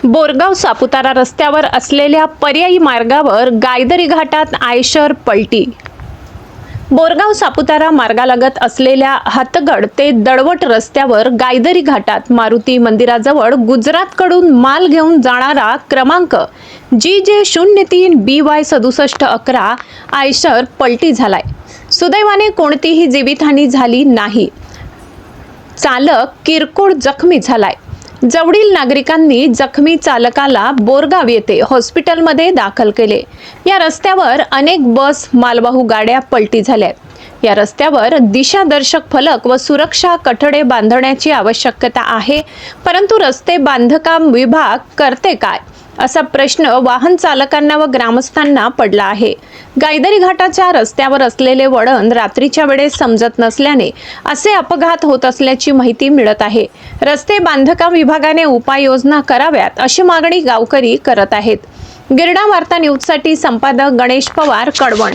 बोरगाव सापुतारा रस्त्यावर असलेल्या पर्यायी मार्गावर गायदरी घाटात आयशर पलटी। बोरगाव सापुतारा मार्गालगत असलेल्या हातगड ते दळवट रस्त्यावर गायदरी घाटात मारुती मंदिराजवळ गुजरातकडून माल घेऊन जाणारा क्रमांक GJ03 BY 6711 आयशर पलटी झालाय। सुदैवाने कोणतीही जीवितहानी झाली नाही। चालक किरकोळ जखमी झालाय। जवळील नागरिकांनी जखमी चालकाला बोरगाव येथे हॉस्पिटलमध्ये दाखल केले। या रस्त्यावर अनेक बस मालवाहू गाड्या पलटी झाल्यात। या रस्त्यावर दिशादर्शक फलक व सुरक्षा कठडे बांधण्याची आवश्यकता आहे, परंतु रस्ते बांधकाम विभाग करते काय असा प्रश्न वाहन चालकांना व ग्रामस्थांना पडला आहे। गायदरी घाटाच्या रस्त्यावर असलेले वळण रात्रीच्या वेळेस समजत नसल्याने असे अपघात होत असल्याची माहिती मिळत आहे। रस्ते बांधकाम विभागाने उपाययोजना कराव्यात अशी मागणी गावकरी करत आहेत। गिरणा वार्ता न्यूजसाठी संपादक गणेश पवार, कळवण।